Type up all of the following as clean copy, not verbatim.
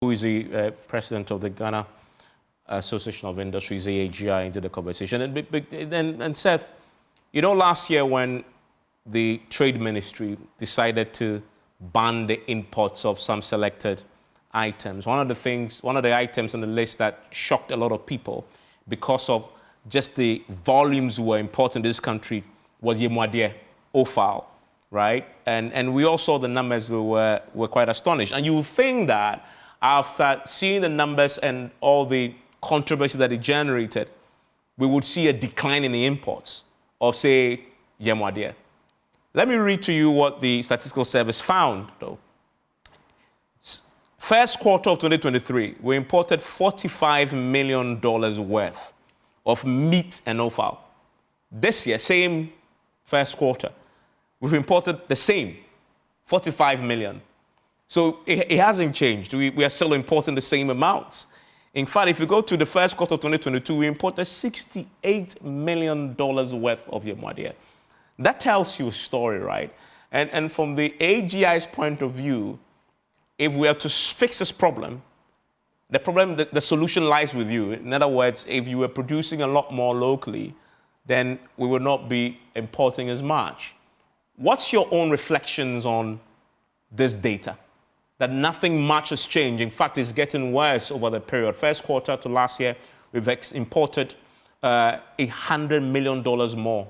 who is the president of the Ghana Association of Industries, AAGI, into the conversation. And Seth, you know, last year when the Trade Ministry decided to ban the imports of some selected items, one of the items on the list that shocked a lot of people because of just the volumes we were importing this country was Yemwadie, OFAL, right? And we all saw the numbers were quite astonished. And you would think that after seeing the numbers and all the controversy that it generated, we would see a decline in the imports of, say, Yemwadie. Let me read to you what the Statistical Service found, though. First quarter of 2023, we imported $45 million worth of meat and offal. This year, same first quarter, we've imported the same, 45 million. So it hasn't changed. We are still importing the same amounts. In fact, if you go to the first quarter of 2022, we imported $68 million worth of Yemwadie. That tells you a story, right? And from the AGI's point of view, if we are to fix this problem, the solution lies with you. In other words, if you were producing a lot more locally, then we would not be importing as much. What's your own reflections on this data? That nothing much has changed. In fact, it's getting worse over the period. First quarter to last year, we've imported $100 million more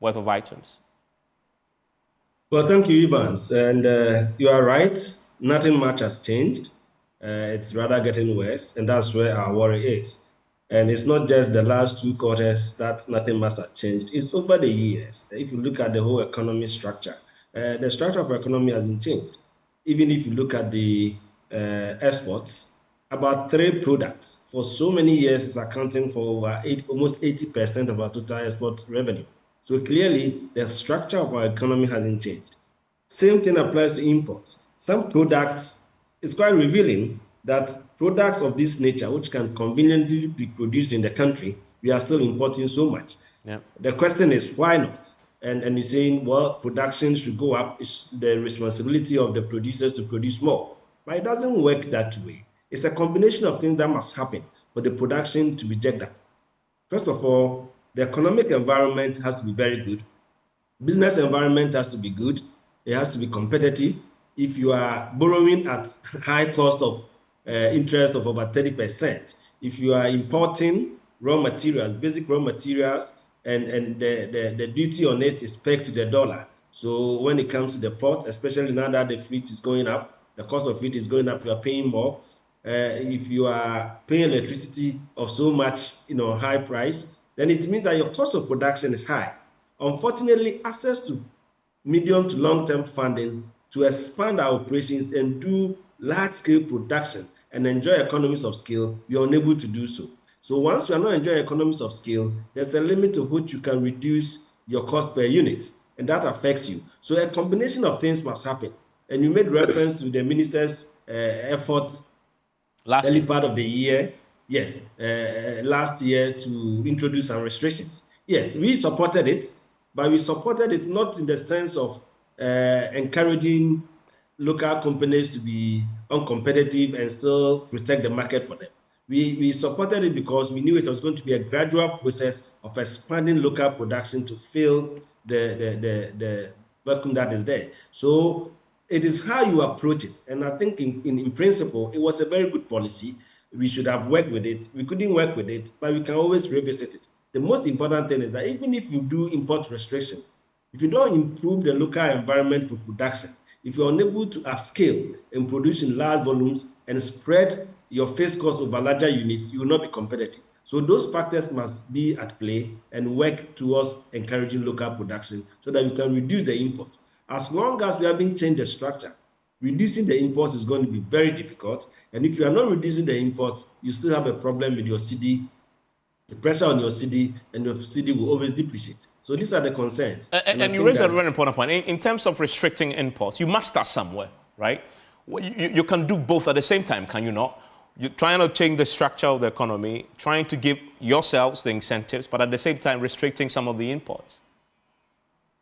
worth of items. Well, thank you, Evans. And you are right. Nothing much has changed. It's rather getting worse, and that's where our worry is. And it's not just the last 2 quarters that nothing much has changed. It's over the years. If you look at the whole economy structure, the structure of our economy hasn't changed. Even if you look at the exports, about 3 products for so many years is accounting for almost 80% of our total export revenue. So clearly, the structure of our economy hasn't changed. Same thing applies to imports. Some products, it's quite revealing that products of this nature, which can conveniently be produced in the country, we are still importing so much. Yeah. The question is, why not? And you're saying, well, production should go up. It's the responsibility of the producers to produce more. But it doesn't work that way. It's a combination of things that must happen for the production to be jacked up. First of all, the economic environment has to be very good. Business environment has to be good. It has to be competitive. If you are borrowing at high cost of interest of over 30%, if you are importing raw materials, basic raw materials, and the duty on it is pegged to the dollar. So when it comes to the port, especially now that the freight is going up, the cost of freight is going up, you are paying more. If you are paying electricity of so much, high price, then it means that your cost of production is high. Unfortunately, access to medium to long-term funding to expand our operations and do large-scale production and enjoy economies of scale, we are unable to do so. So once you are not enjoying economies of scale, there's a limit to which you can reduce your cost per unit, and that affects you. So a combination of things must happen. And you made reference to the minister's efforts early part of the year, yes, last year to introduce some restrictions. Yes, we supported it, but we supported it not in the sense of encouraging local companies to be uncompetitive and still protect the market for them. We supported it because we knew it was going to be a gradual process of expanding local production to fill the vacuum that is there. So it is how you approach it. And I think in principle, it was a very good policy. We should have worked with it. We couldn't work with it, but we can always revisit it. The most important thing is that even if you do import restriction, if you don't improve the local environment for production, if you're unable to upscale and produce in large volumes and spread your fixed cost over larger units, you will not be competitive. So those factors must be at play and work towards encouraging local production so that we can reduce the imports. As long as we haven't changed the structure, reducing the imports is going to be very difficult. And if you are not reducing the imports, you still have a problem with your CD, the pressure on your CD, and your CD will always depreciate. So these are the concerns. And you raised a very important point. In terms of restricting imports, you must start somewhere, right? You can do both at the same time, can you not? You're trying to change the structure of the economy, trying to give yourselves the incentives, but at the same time restricting some of the imports.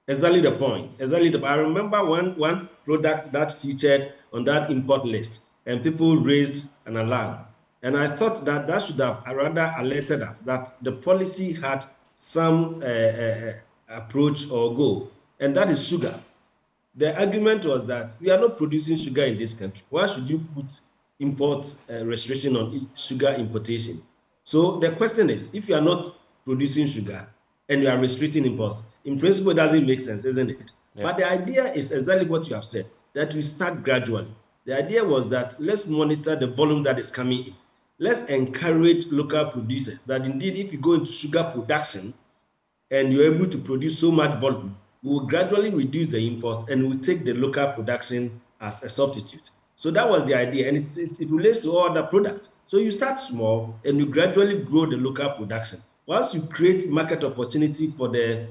Exactly the point. I remember one product that featured on that import list and people raised an alarm. And I thought that that should have rather alerted us that the policy had some approach or goal, and that is sugar. The argument was that we are not producing sugar in this country. Why should you put import restriction on sugar importation? So the question is, if you are not producing sugar and you are restricting imports, in principle, it doesn't make sense, isn't it? Yeah. But the idea is exactly what you have said, that we start gradually. The idea was that let's monitor the volume that is coming in. Let's encourage local producers that indeed, if you go into sugar production and you're able to produce so much volume, we will gradually reduce the imports and we'll take the local production as a substitute. So that was the idea, and it relates to all other products. So you start small and you gradually grow the local production. Once you create market opportunity for the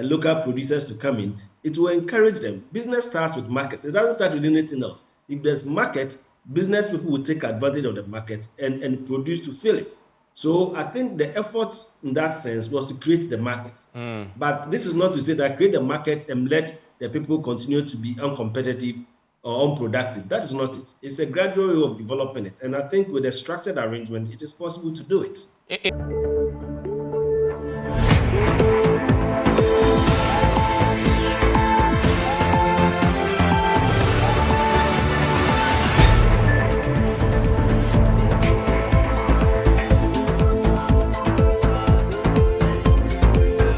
local producers to come in, it will encourage them. Business starts with market. It doesn't start with anything else. If there's market, business people will take advantage of the market and produce to fill it. So I think the effort in that sense was to create the market. But this is not to say that create the market and let the people continue to be uncompetitive or unproductive. That is not it. It's a gradual way of developing it. And I think with a structured arrangement, it is possible to do it.